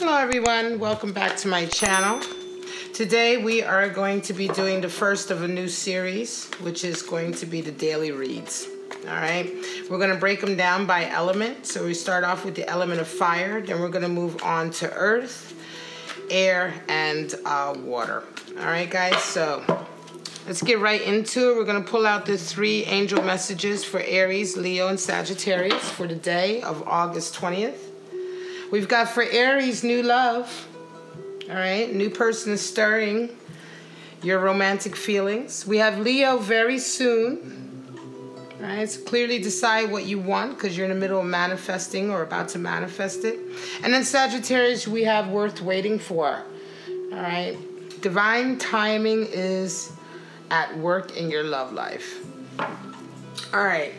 Hello everyone, welcome back to my channel. Today we are going to be doing the first of a new series, which is going to be the daily reads. Alright, we're going to break them down by element. So we start off with the element of fire, then we're going to move on to earth, air, and water. Alright guys, so let's get right into it. We're going to pull out the 3 angel messages for Aries, Leo, and Sagittarius for the day of August 20th. We've got for Aries, new love. All right, new person is stirring your romantic feelings. We have Leo, very soon. All right, so clearly decide what you want because you're in the middle of manifesting or about to manifest it. And then Sagittarius, we have worth waiting for. All right, divine timing is at work in your love life. All right.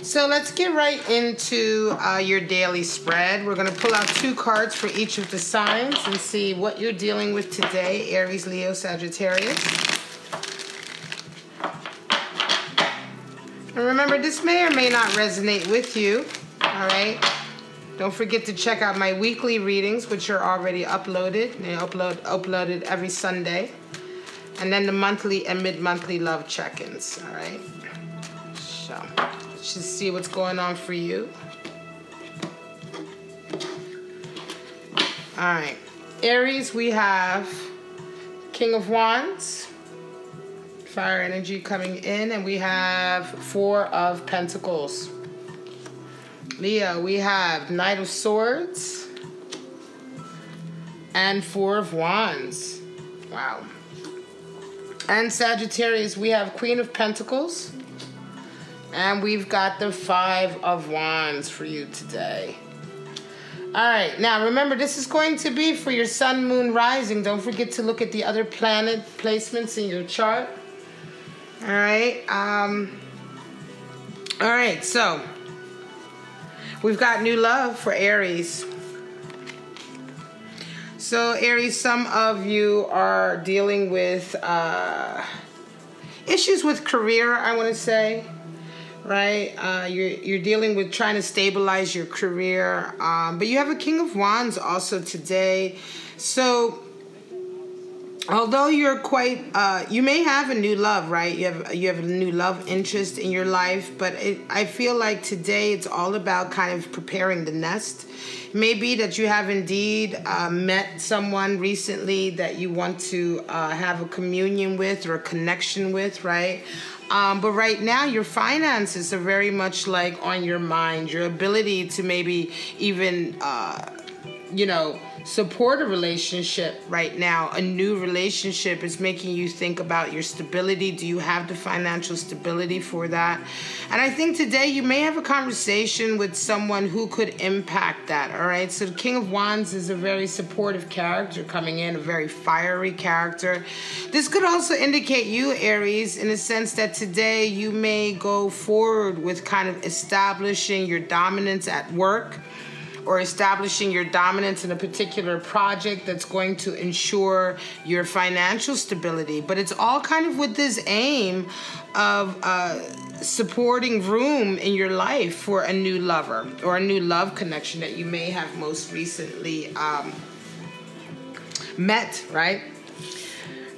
So let's get right into your daily spread. We're going to pull out 2 cards for each of the signs and see what you're dealing with today, Aries, Leo, Sagittarius. And remember, this may or may not resonate with you, all right? Don't forget to check out my weekly readings, which are already uploaded. They're uploaded every Sunday. And then the monthly and mid-monthly love check-ins, all right? So let's just see what's going on for you. All right, Aries, we have King of Wands, fire energy coming in, and we have 4 of Pentacles. Leo, we have Knight of Swords and 4 of Wands. Wow. And Sagittarius, we have Queen of Pentacles. And we've got the 5 of Wands for you today. All right, now remember, this is going to be for your sun, moon, rising. Don't forget to look at the other planet placements in your chart. All right. All right, so we've got new love for Aries. So Aries, some of you are dealing with issues with career, I want to say. Right, you're dealing with trying to stabilize your career, but you have a King of Wands also today. So although you're quite, you may have a new love, right? You have a new love interest in your life, but I feel like today it's all about kind of preparing the nest. It may be that you have indeed met someone recently that you want to have a communion with or a connection with, right? But right now, your finances are very much like on your mind. Your ability to maybe even, support a relationship right now, a new relationship, is making you think about your stability. Do you have the financial stability for that? And I think today you may have a conversation with someone who could impact that, all right? So the King of Wands is a very supportive character coming in, a very fiery character. This could also indicate you, Aries, in the sense that today you may go forward with kind of establishing your dominance at work, or establishing your dominance in a particular project that's going to ensure your financial stability. But it's all kind of with this aim of supporting room in your life for a new lover or a new love connection that you may have most recently met, right?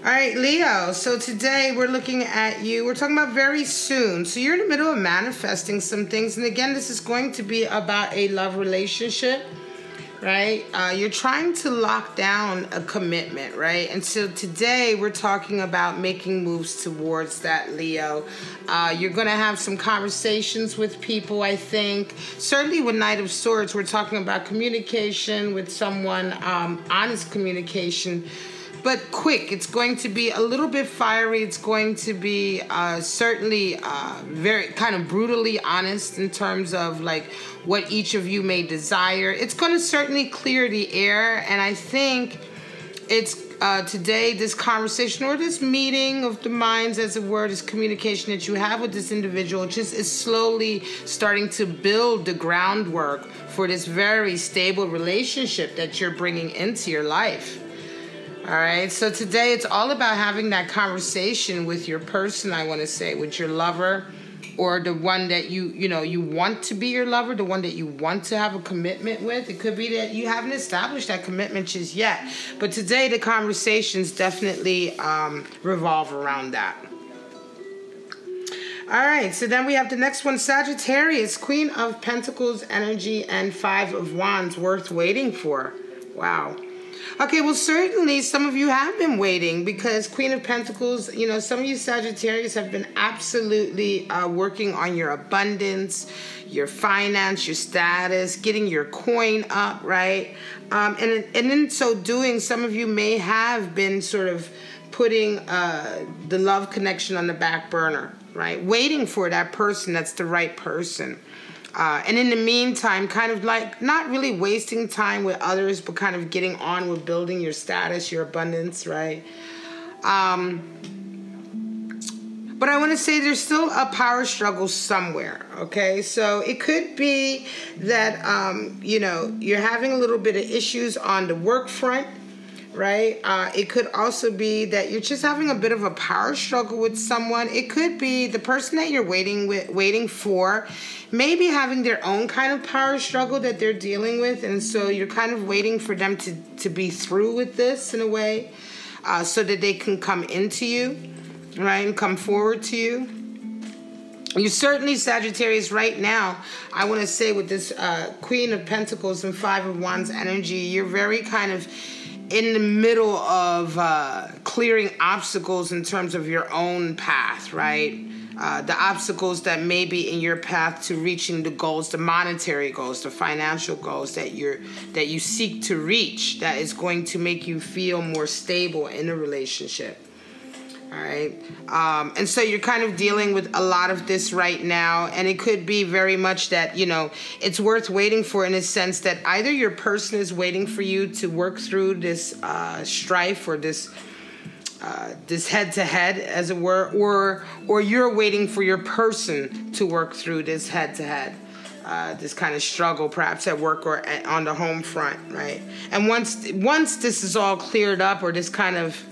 All right, Leo, so today we're looking at you. We're talking about very soon. So you're in the middle of manifesting some things. And again, this is going to be about a love relationship, right? You're trying to lock down a commitment, right? And so today we're talking about making moves towards that, Leo. You're going to have some conversations with people, I think. Certainly with Knight of Swords, we're talking about communication with someone, honest communication. But quick. It's going to be a little bit fiery. It's going to be certainly very kind of brutally honest in terms of like what each of you may desire. It's going to certainly clear the air, and I think it's today this conversation or this meeting of the minds, as it were, this communication that you have with this individual just is slowly starting to build the groundwork for this very stable relationship that you're bringing into your life. All right, so today it's all about having that conversation with your person, I want to say, with your lover or the one that you want to be your lover, the one that you want to have a commitment with. It could be that you haven't established that commitment just yet. But today the conversations definitely revolve around that. All right, so then we have the next one, Sagittarius, Queen of Pentacles energy and 5 of Wands, worth waiting for. Wow. Okay, well, certainly some of you have been waiting because Queen of Pentacles, some of you Sagittarius have been absolutely working on your abundance, your finance, your status, getting your coin up, right? And in so doing, some of you may have been sort of putting the love connection on the back burner, right? Waiting for that person that's the right person. And in the meantime, kind of like not really wasting time with others, but kind of getting on with building your status, your abundance, right? But I want to say there's still a power struggle somewhere, okay? So it could be that, you're having a little bit of issues on the work front, right? It could also be that you're just having a bit of a power struggle with someone. It could be the person that you're waiting for, maybe having their own kind of power struggle that they're dealing with, and so you're kind of waiting for them to be through with this in a way, so that they can come into you, right, and come forward to you. You certainly, Sagittarius, right now, I want to say with this Queen of Pentacles and 5 of Wands energy, you're very kind of in the middle of clearing obstacles in terms of your own path, right? The obstacles that may be in your path to reaching the goals, the monetary goals, the financial goals that you seek to reach, that is going to make you feel more stable in a relationship. All right. And so you're kind of dealing with a lot of this right now. And it could be very much that, it's worth waiting for, in a sense that either your person is waiting for you to work through this strife or this head-to-head, as it were, or you're waiting for your person to work through this head-to-head. This kind of struggle, perhaps at work or on the home front, right? And once this is all cleared up, or this kind of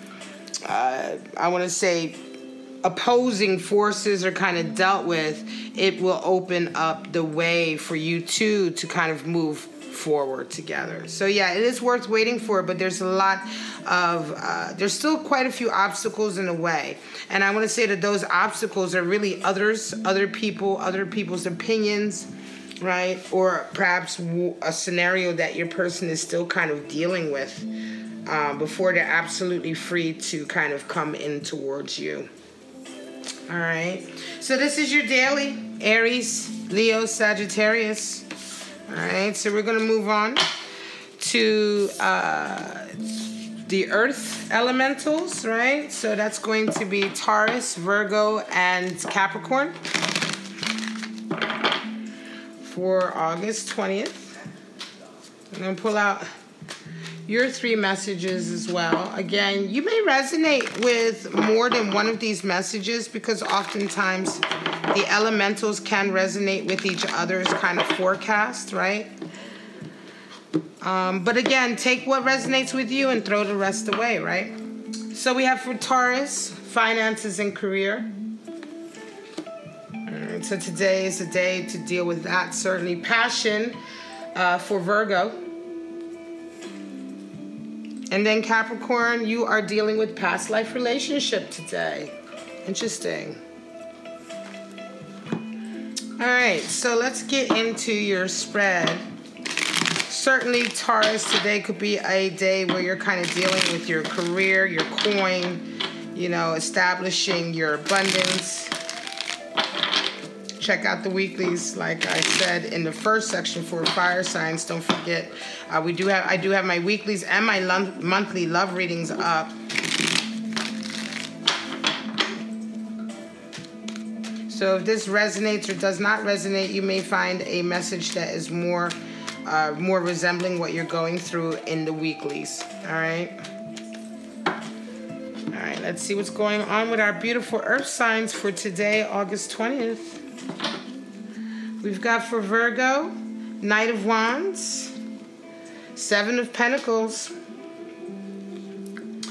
I want to say opposing forces are kind of dealt with, it will open up the way for you two to kind of move forward together. So yeah, it is worth waiting for, but there's a lot of, there's still quite a few obstacles in the way. And I want to say that those obstacles are really other people's opinions, right? Or perhaps a scenario that your person is still kind of dealing with. Before they're absolutely free to kind of come in towards you. All right. So this is your daily, Aries, Leo, Sagittarius. All right. So we're going to move on to the earth elementals, right? So that's going to be Taurus, Virgo, and Capricorn for August 20th. I'm going to pull out your 3 messages as well. Again, you may resonate with more than one of these messages because oftentimes the elementals can resonate with each other's kind of forecast, right? But again, take what resonates with you and throw the rest away, right? So we have for Taurus, finances and career. All right, so today is the day to deal with that. Certainly passion for Virgo. And then Capricorn, you are dealing with past life relationship today. Interesting. All right, so let's get into your spread. Certainly, Taurus, today could be a day where you're kind of dealing with your career, your coin, establishing your abundance. Check out the weeklies, like I said in the first section for fire signs. Don't forget, I do have my weeklies and my monthly love readings up. So if this resonates or does not resonate, you may find a message that is more resembling what you're going through in the weeklies. All right. All right. Let's see what's going on with our beautiful earth signs for today, August 20th. We've got for Virgo, Knight of Wands, 7 of Pentacles.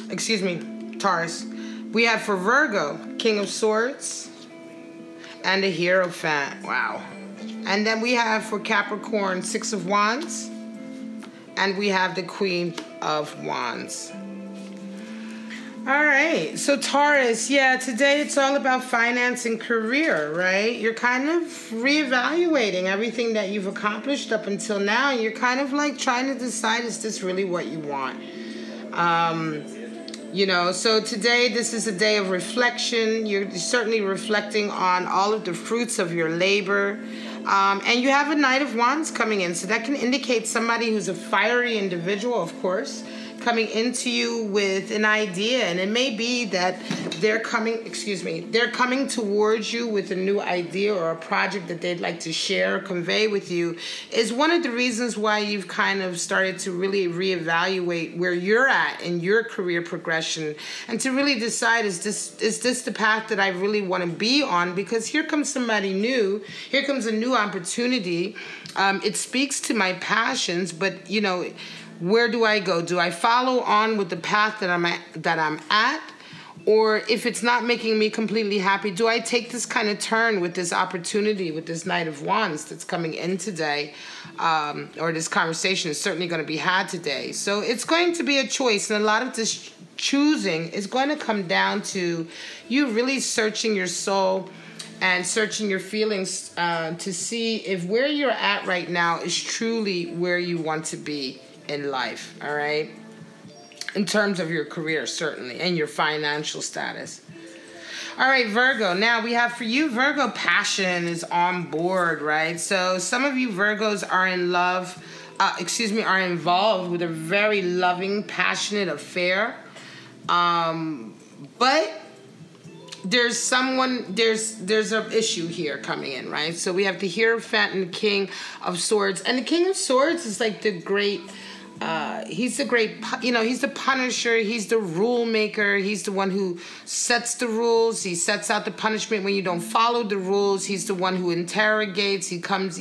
Excuse me, Taurus. We have for Virgo, King of Swords, and the Hierophant. Wow. And then we have for Capricorn, 6 of Wands. And we have the Queen of Wands. All right. So Taurus, yeah, today it's all about finance and career, right? You're kind of reevaluating everything that you've accomplished up until now. You're kind of like trying to decide, is this really what you want? You know, so today this is a day of reflection. You're certainly reflecting on all of the fruits of your labor. And you have a Knight of Wands coming in. So that can indicate somebody who's a fiery individual, of course, coming into you with an idea. And it may be that they're coming towards you with a new idea or a project that they'd like to share or convey with you, is one of the reasons why you've kind of started to really reevaluate where you're at in your career progression, and to really decide, is this the path that I really want to be on? Because here comes somebody new. Here comes a new opportunity. It speaks to my passions, but you know, where do I go? Do I follow on with the path that I'm at? Or if it's not making me completely happy, do I take this kind of turn with this opportunity, with this Knight of Wands that's coming in today? Or this conversation is certainly going to be had today. So it's going to be a choice. And a lot of this choosing is going to come down to you really searching your soul and searching your feelings to see if where you're at right now is truly where you want to be in life, all right? In terms of your career, certainly, and your financial status. All right, Virgo. Now we have for you, Virgo, passion is on board, right? So some of you Virgos are in love, are involved with a very loving, passionate affair. But there's an issue here coming in, right? So we have the Hierophant and the King of Swords. And the King of Swords is like the great... he's the punisher, he's the rule maker, he's the one who sets the rules, he sets out the punishment when you don't follow the rules, he's the one who interrogates, he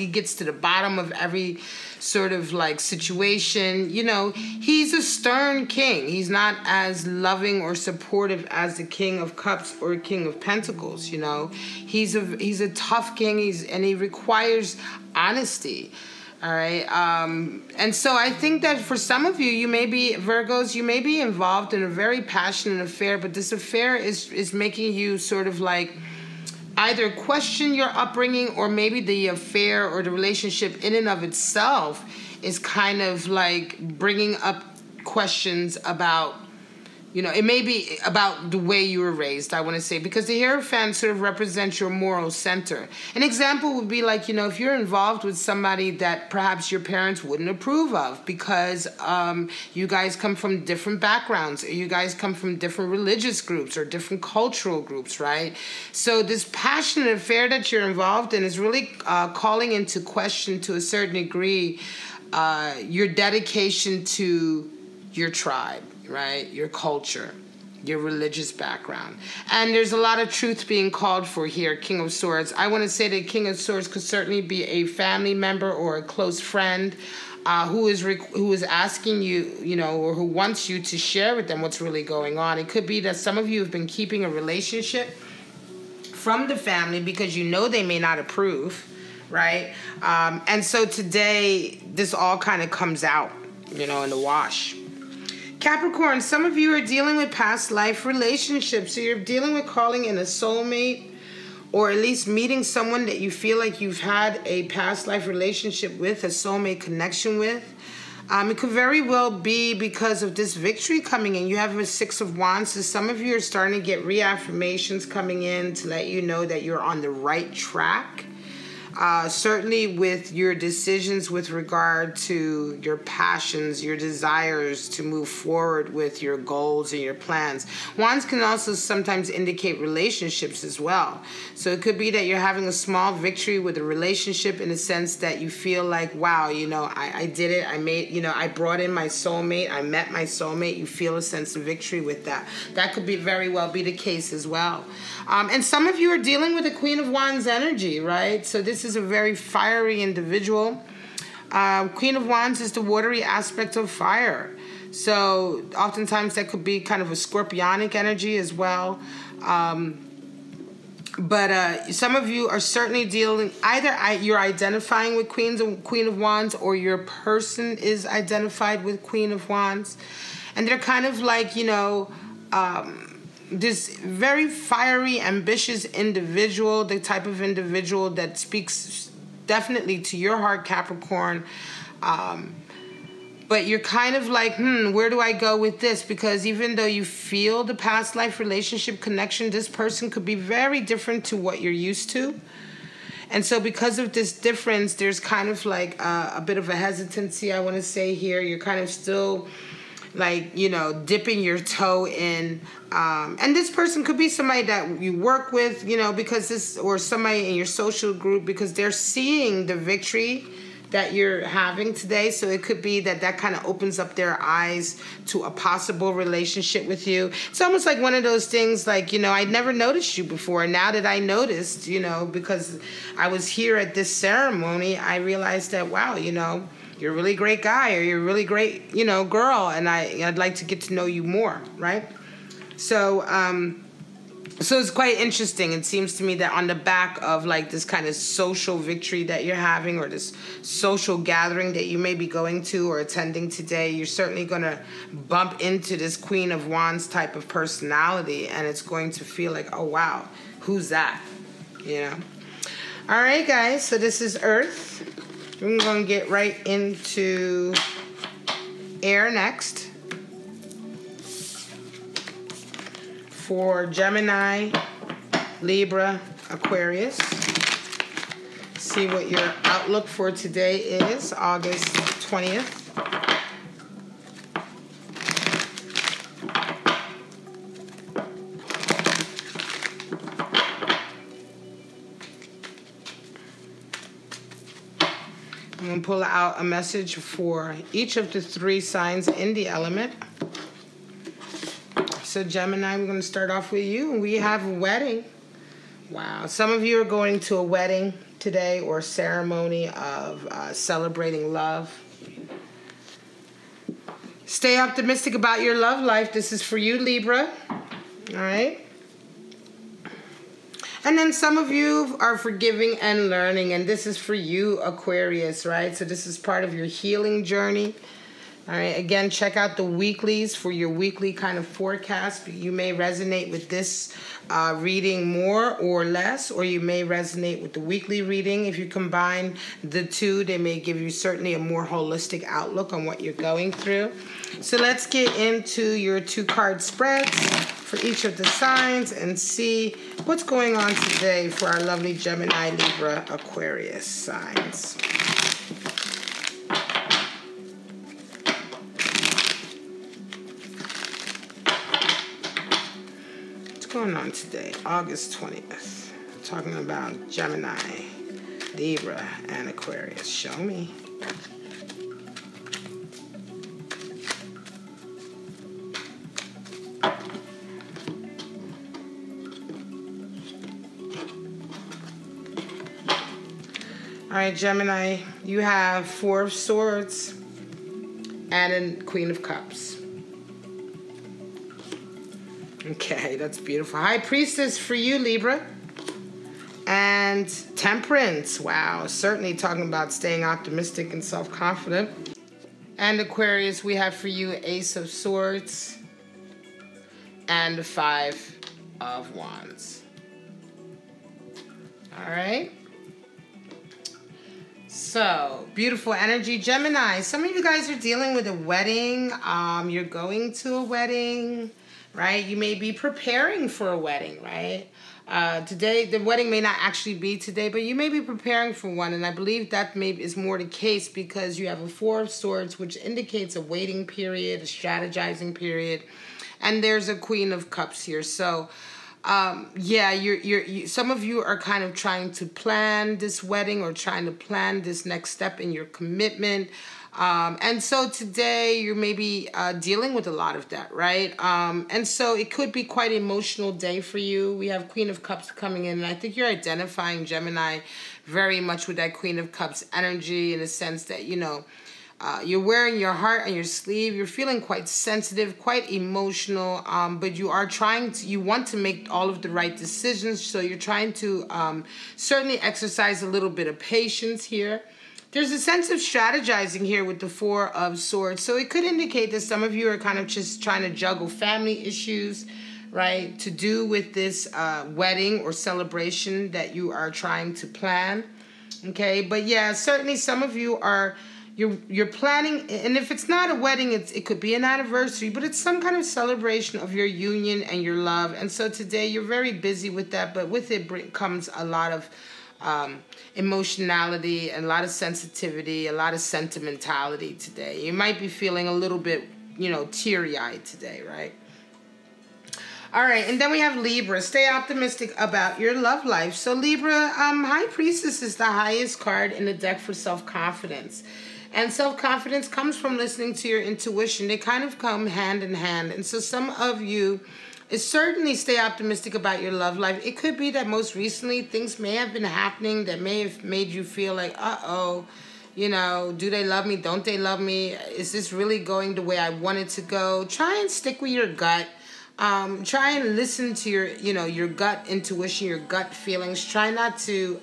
gets to the bottom of every sort of like situation. You know, he's a stern king. He's not as loving or supportive as the King of Cups or King of Pentacles, you know. He's a tough king, and he requires honesty. All right. And so I think that for some of you, you may be Virgos, you may be involved in a very passionate affair, but this affair is making you sort of like either question your upbringing, or maybe the affair or the relationship in and of itself is kind of like bringing up questions about, you know, it may be about the way you were raised, I want to say, because the Hierophant sort of represents your moral center. An example would be like, you know, if you're involved with somebody that perhaps your parents wouldn't approve of because you guys come from different backgrounds, or you guys come from different religious groups or different cultural groups, right? So this passionate affair that you're involved in is really calling into question, to a certain degree, your dedication to your tribe, right? Your culture, your religious background. And there's a lot of truth being called for here, King of Swords. I want to say that King of Swords could certainly be a family member or a close friend who is asking you, you know, or who wants you to share with them what's really going on. It could be that some of you have been keeping a relationship from the family because you know they may not approve, right? And so today, this all kind of comes out, you know, in the wash. Capricorn, some of you are dealing with past life relationships. So you're dealing with calling in a soulmate, or at least meeting someone that you feel like you've had a past life relationship with, a soulmate connection with. It could very well be because of this victory coming in. You have a 6 of Wands. So some of you are starting to get reaffirmations coming in to let you know that you're on the right track. Certainly with your decisions with regard to your passions, your desires to move forward with your goals and your plans. Wands can also sometimes indicate relationships as well. So it could be that you're having a small victory with a relationship in the sense that you feel like, wow, you know, I did it. I brought in my soulmate. I met my soulmate. You feel a sense of victory with that. That could be very well be the case as well. And some of you are dealing with a Queen of Wands energy, right? So this is a very fiery individual. Queen of Wands is the watery aspect of fire. So oftentimes that could be kind of a scorpionic energy as well. But some of you are certainly dealing, either you're identifying with Queen of Wands, or your person is identified with Queen of Wands. And they're kind of like, you know, this very fiery, ambitious individual, the type of individual that speaks definitely to your heart, Capricorn. But you're kind of like, where do I go with this? Because even though you feel the past life relationship connection, this person could be very different to what you're used to. And so because of this difference, there's kind of like a bit of a hesitancy, I want to say here. You're kind of still like, you know, dipping your toe in. And this person could be somebody that you work with, you know, because this, or somebody in your social group, because they're seeing the victory that you're having today. So it could be that that kind of opens up their eyes to a possible relationship with you. It's almost like one of those things like, you know, I'd never noticed you before. And now that I noticed, you know, because I was here at this ceremony, I realized that, wow, you know, you're a really great guy, or you're a really great, you know, girl. And I'd like to get to know you more, right? So it's quite interesting. It seems to me that on the back of like this kind of social victory that you're having, or this social gathering that you may be going to or attending today, you're certainly going to bump into this Queen of Wands type of personality, and it's going to feel like, oh, wow, who's that? You know? All right, guys, so this is Earth. We're going to get right into air next. For Gemini, Libra, Aquarius. See what your outlook for today is, August 20th. I'm going to pull out a message for each of the 3 signs in the element. So Gemini, we're going to start off with you. We have a wedding. Wow. Some of you are going to a wedding today, or a ceremony of celebrating love. Stay optimistic about your love life. This is for you, Libra. All right. And then some of you are forgiving and learning, and this is for you, Aquarius, right? So this is part of your healing journey. All right, again, check out the weeklies for your weekly kind of forecast. You may resonate with this reading more or less, or you may resonate with the weekly reading. If you combine the two, they may give you certainly a more holistic outlook on what you're going through. So let's get into your 2-card spreads for each of the signs and see what's going on today for our lovely Gemini, Libra, Aquarius signs. Going on today, August 20th. Talking about Gemini, Libra, and Aquarius. Show me. All right, Gemini, you have 4 of Swords and a Queen of Cups. Okay, that's beautiful. High Priestess for you, Libra. And Temperance. Wow, certainly talking about staying optimistic and self-confident. And Aquarius, we have for you Ace of Swords and the 5 of Wands. All right. So, beautiful energy. Gemini, some of you guys are dealing with a wedding. You're going to a wedding. Right? You may be preparing for a wedding, right? Today, the wedding may not actually be today, but you may be preparing for one. And I believe that is more the case because you have a 4 of Swords, which indicates a waiting period, a strategizing period. And there's a Queen of Cups here. So, yeah, some of you are kind of trying to plan this wedding or trying to plan this next step in your commitment. And so today you're maybe dealing with a lot of that, right? And so it could be quite an emotional day for you. We have Queen of Cups coming in, and I think you're identifying Gemini very much with that Queen of Cups energy in the sense that, you know, You're wearing your heart on your sleeve. You're feeling quite sensitive, quite emotional, but you are you want to make all of the right decisions. So you're trying to certainly exercise a little bit of patience here. There's a sense of strategizing here with the Four of Swords. So it could indicate that some of you are kind of just trying to juggle family issues, right, to do with this wedding or celebration that you are trying to plan. Okay, but yeah, certainly some of you are, you're planning, and if it's not a wedding, it could be an anniversary, but it's some kind of celebration of your union and your love. And so today you're very busy with that, but with it comes a lot of emotionality and a lot of sensitivity, a lot of sentimentality today. You might be feeling a little bit, you know, teary-eyed today, right? All right, and then we have Libra. Stay optimistic about your love life. So Libra, High Priestess is the highest card in the deck for self-confidence. And self-confidence comes from listening to your intuition. They kind of come hand in hand. And so some of you certainly stay optimistic about your love life. It could be that most recently things may have been happening that may have made you feel like, uh-oh, you know, do they love me? Don't they love me? Is this really going the way I want it to go? Try and stick with your gut. Try and listen to your, you know, your gut intuition, your gut feelings. Try not to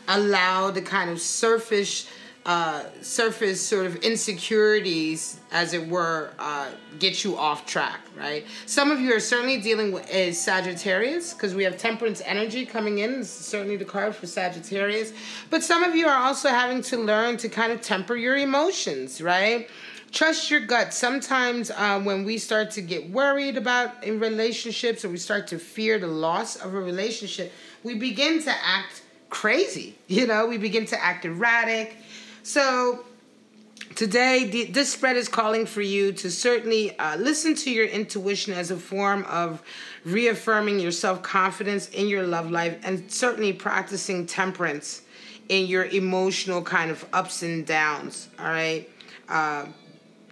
allow the kind of surface sort of insecurities, as it were, get you off track, right? Some of you are certainly dealing with a Sagittarius, because we have Temperance energy coming in. This is certainly the card for Sagittarius. But some of you are also having to learn to kind of temper your emotions, right? Trust your gut. Sometimes when we start to get worried about in relationships, or we start to fear the loss of a relationship, we begin to act crazy. You know, we begin to act erratic. So today, this spread is calling for you to certainly listen to your intuition as a form of reaffirming your self-confidence in your love life, and certainly practicing temperance in your emotional kind of ups and downs, all right?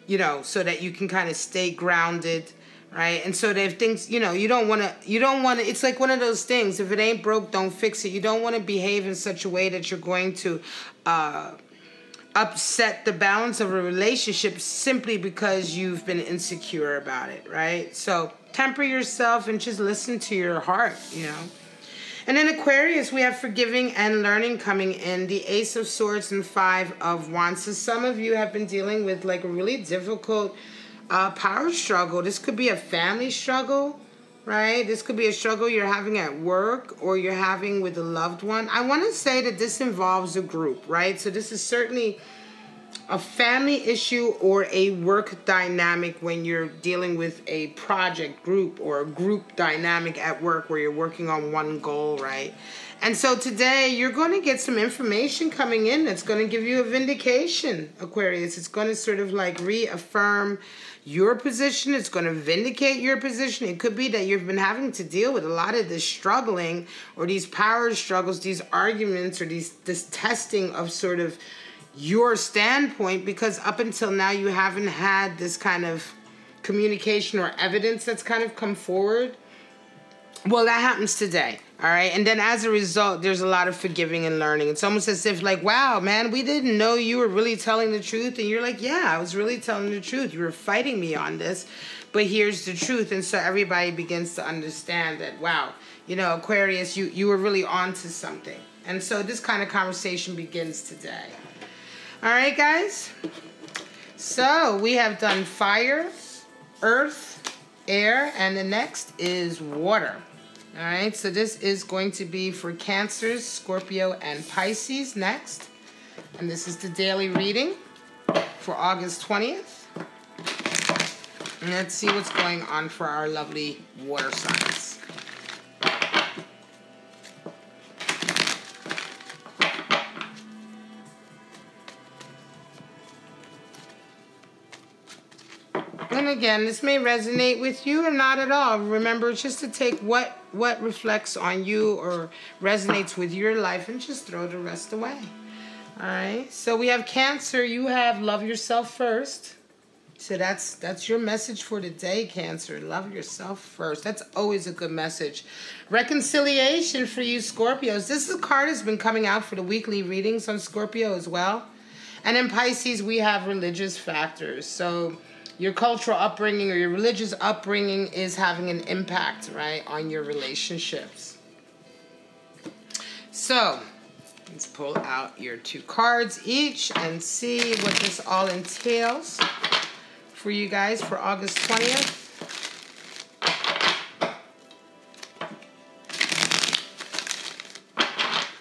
You know, so that you can kind of stay grounded, right? And so that if things, you know, you don't want to, it's like one of those things, if it ain't broke, don't fix it. You don't want to behave in such a way that you're going to upset the balance of a relationship simply because you've been insecure about it, right? So temper yourself and just listen to your heart, you know. And in Aquarius, we have forgiving and learning coming in, the Ace of Swords and Five of Wands. So some of you have been dealing with like a really difficult power struggle. This could be a family struggle, right? This could be a struggle you're having at work, or you're having with a loved one. I want to say that this involves a group, right? So this is certainly a family issue or a work dynamic when you're dealing with a project group or a group dynamic at work where you're working on one goal, right? And so today you're going to get some information coming in that's going to give you a vindication, Aquarius. It's going to sort of like reaffirm your position. It's going to vindicate your position. It could be that you've been having to deal with a lot of this struggling, or these power struggles, these arguments, or this testing of sort of your standpoint, because up until now you haven't had this kind of communication or evidence that's kind of come forward. Well, that happens today, all right? And then as a result, there's a lot of forgiving and learning. It's almost as if like, wow, man, we didn't know you were really telling the truth. And you're like, yeah, I was really telling the truth. You were fighting me on this, but here's the truth. And so everybody begins to understand that, wow, you know, Aquarius, you were really onto something. And so this kind of conversation begins today. All right, guys. So we have done fire, earth, air, and the next is water. All right, so this is going to be for Cancers, Scorpio, and Pisces next. And this is the daily reading for August 20th. And let's see what's going on for our lovely water signs. And again, this may resonate with you or not at all. Remember, just to take what reflects on you or resonates with your life and just throw the rest away. All right. So we have Cancer. You have love yourself first. So that's your message for today, Cancer. Love yourself first. That's always a good message. Reconciliation for you, Scorpios. This card has been coming out for the weekly readings on Scorpio as well. And in Pisces, we have religious factors. So your cultural upbringing or your religious upbringing is having an impact, right, on your relationships. So let's pull out your 2 cards each and see what this all entails for you guys for August 20th.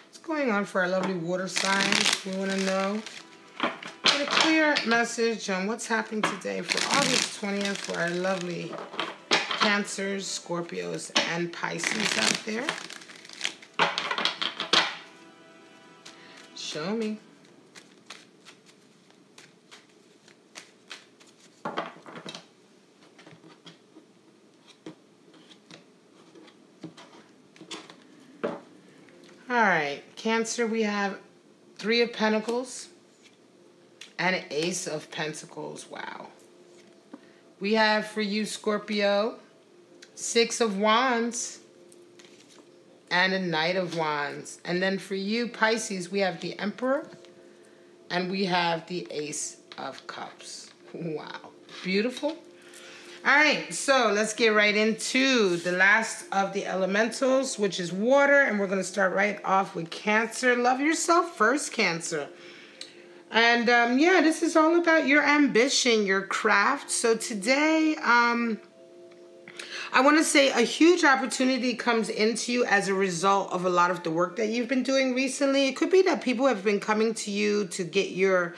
What's going on for our lovely water signs? We want to know. Get a clear message on what's happening today for August 20th for our lovely Cancers, Scorpios, and Pisces out there. Show me. All right, Cancer, we have 3 of Pentacles and an Ace of Pentacles. Wow. We have for you, Scorpio, 6 of Wands and a Knight of Wands. And then for you, Pisces, we have the Emperor and we have the Ace of Cups. Wow. Beautiful. All right, so let's get right into the last of the elementals, which is water. And we're going to start right off with Cancer. Love yourself first, Cancer. And yeah, this is all about your ambition, your craft. So today, I want to say a huge opportunity comes into you as a result of a lot of the work that you've been doing recently. It could be that people have been coming to you to get your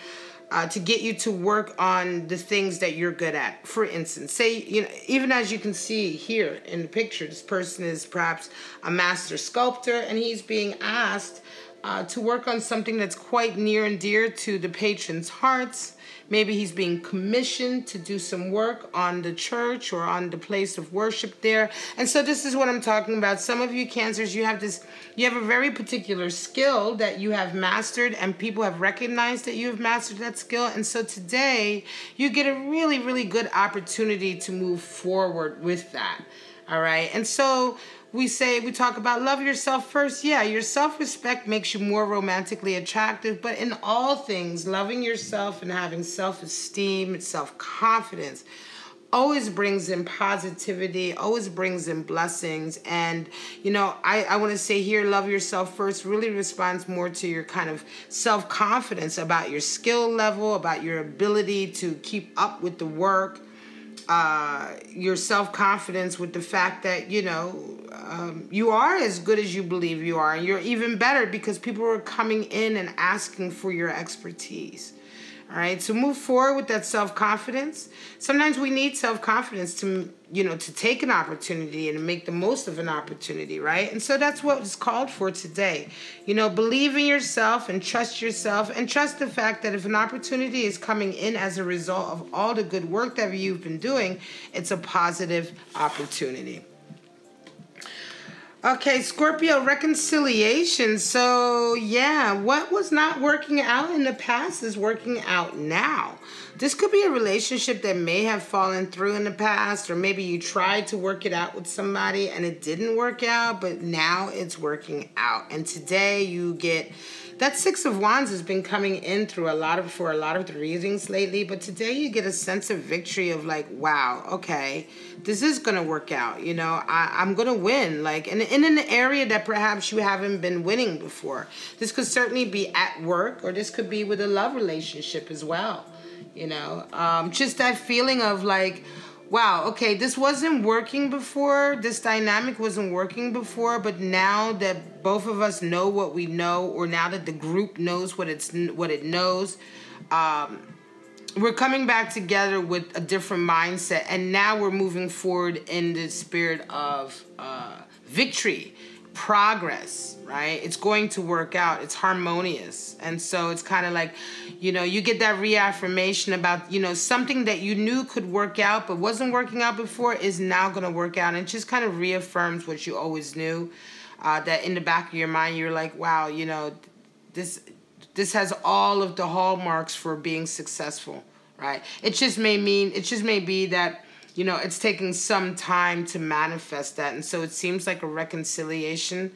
to get you to work on the things that you're good at. For instance, say, you know, even as you can see here in the picture, this person is perhaps a master sculptor and he's being asked to work on something that's quite near and dear to the patron's hearts. Maybe he's being commissioned to do some work on the church or on the place of worship there. And so this is what I'm talking about. Some of you Cancers, you have a very particular skill that you have mastered and people have recognized that you have mastered that skill. And so today you get a really, really good opportunity to move forward with that. All right. And so we talk about love yourself first. Yeah, your self-respect makes you more romantically attractive, but in all things, loving yourself and having self-esteem and self-confidence always brings in positivity, always brings in blessings. And, you know, I want to say here, love yourself first really responds more to your kind of self-confidence about your skill level, about your ability to keep up with the work. Your self-confidence with the fact that, you know, you are as good as you believe you are. And you're even better because people are coming in and asking for your expertise. All right, so move forward with that self-confidence. Sometimes we need self-confidence to, you know, to take an opportunity and make the most of an opportunity, right? And so that's what is called for today. You know, believe in yourself and trust the fact that if an opportunity is coming in as a result of all the good work that you've been doing, it's a positive opportunity. Okay, Scorpio, reconciliation. So, yeah, what was not working out in the past is working out now. This could be a relationship that may have fallen through in the past, or maybe you tried to work it out with somebody and it didn't work out, but now it's working out. And today you get that 6 of Wands has been coming in through for a lot of the readings lately, but today you get a sense of victory of like, wow, okay, this is going to work out. You know, I'm going to win. Like, and in an area that perhaps you haven't been winning before. This could certainly be at work, or this could be with a love relationship as well. You know, just that feeling of like, wow, okay, this wasn't working before. This dynamic wasn't working before, but now that both of us know what we know, or now that the group knows what it knows, we're coming back together with a different mindset, and now we're moving forward in the spirit of victory, progress, right? It's going to work out. It's harmonious. And so it's kind of like, you know, you get that reaffirmation about, you know, something that you knew could work out but wasn't working out before is now going to work out. And it just kind of reaffirms what you always knew, that in the back of your mind, you're like, wow, you know, this has all of the hallmarks for being successful, right? It just may be that, you know, it's taking some time to manifest that. And so it seems like a reconciliation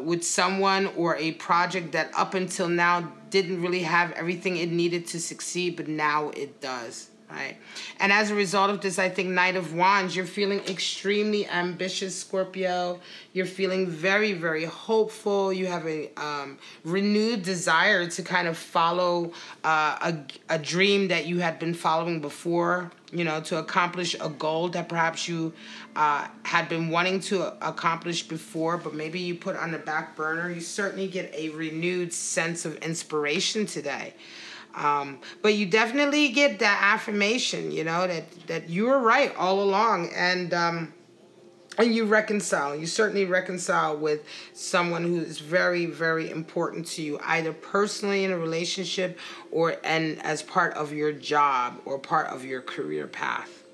with someone or a project that up until now didn't really have everything it needed to succeed, but now it does. Right. And as a result of this, I think Knight of Wands, you're feeling extremely ambitious, Scorpio. You're feeling very, very hopeful. You have a renewed desire to kind of follow a dream that you had been following before, you know, to accomplish a goal that perhaps you had been wanting to accomplish before, but maybe you put on the back burner. You certainly get a renewed sense of inspiration today. But you definitely get that affirmation, you know, that you were right all along, and you reconcile. You certainly reconcile with someone who is very, very important to you, either personally in a relationship and as part of your job or part of your career path.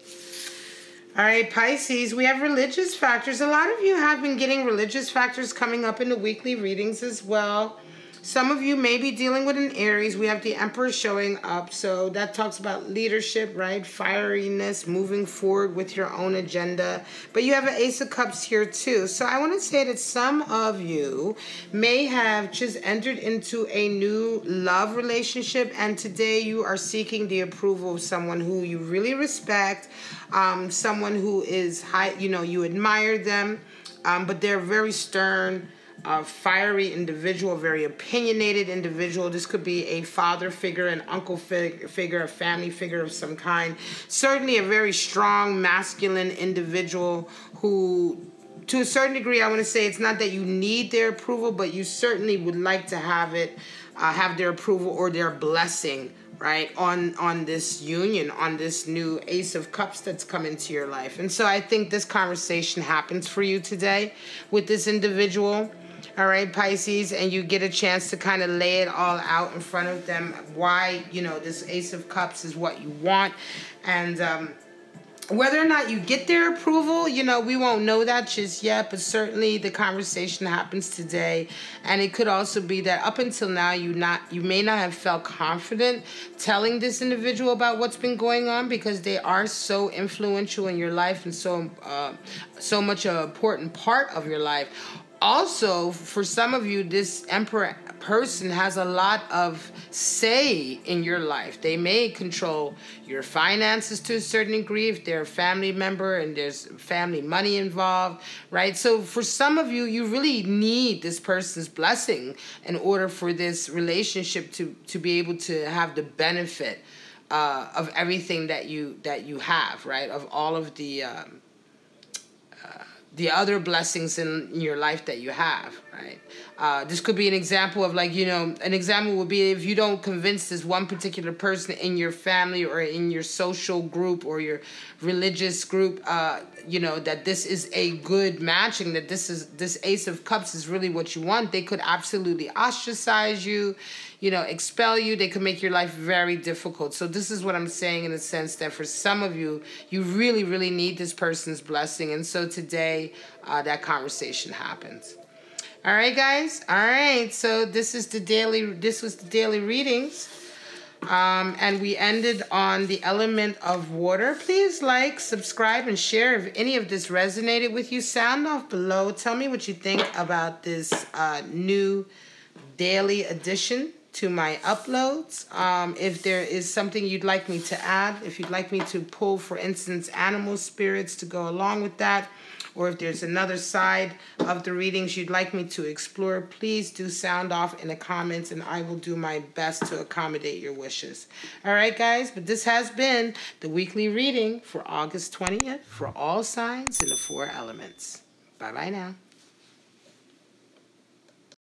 All right, Pisces, we have religious factors. A lot of you have been getting religious factors coming up in the weekly readings as well. Some of you may be dealing with an Aries. We have the Emperor showing up. So that talks about leadership, right? Fieriness, moving forward with your own agenda. But you have an Ace of Cups here too. So I want to say that some of you may have just entered into a new love relationship. And today you are seeking the approval of someone who you really respect. Someone who is high, you know, you admire them. But they're very stern. A fiery individual, very opinionated individual. This could be a father figure, an uncle figure, a family figure of some kind. Certainly a very strong, masculine individual who, to a certain degree, I want to say it's not that you need their approval, but you certainly would like to have it, have their approval or their blessing, right, on this union, on this new Ace of Cups that's come into your life. And so I think this conversation happens for you today with this individual. All right, Pisces, and you get a chance to kind of lay it all out in front of them, why, you know, this Ace of Cups is what you want. And whether or not you get their approval, you know, we won't know that just yet, but certainly the conversation happens today. And it could also be that up until now, you may not have felt confident telling this individual about what's been going on, because they are so influential in your life and so much an important part of your life. Also, for some of you, this Emperor person has a lot of say in your life. They may control your finances to a certain degree if they're a family member and there's family money involved, right? So for some of you, you really need this person's blessing in order for this relationship to be able to have the benefit of everything that you have, right? Of all of the other blessings in your life that you have, right? This could be an example of, like, you know, an example would be if you don't convince this one particular person in your family or in your social group or your religious group, you know, that this is a good matching, that this Ace of Cups is really what you want. They could absolutely ostracize you, you know, expel you. They could make your life very difficult. So this is what I'm saying, in the sense that for some of you, you really, really need this person's blessing. And so today, that conversation happens. All right, guys. All right. So this was the daily readings. And we ended on the element of water. Please like, subscribe, and share if any of this resonated with you. Sound off below. Tell me what you think about this new daily addition to my uploads. If there is something you'd like me to add, if you'd like me to pull, for instance, animal spirits to go along with that, or if there's another side of the readings you'd like me to explore, please do sound off in the comments, and I will do my best to accommodate your wishes. All right, guys, but this has been the weekly reading for August 20th for all signs in the 4 elements. Bye-bye now.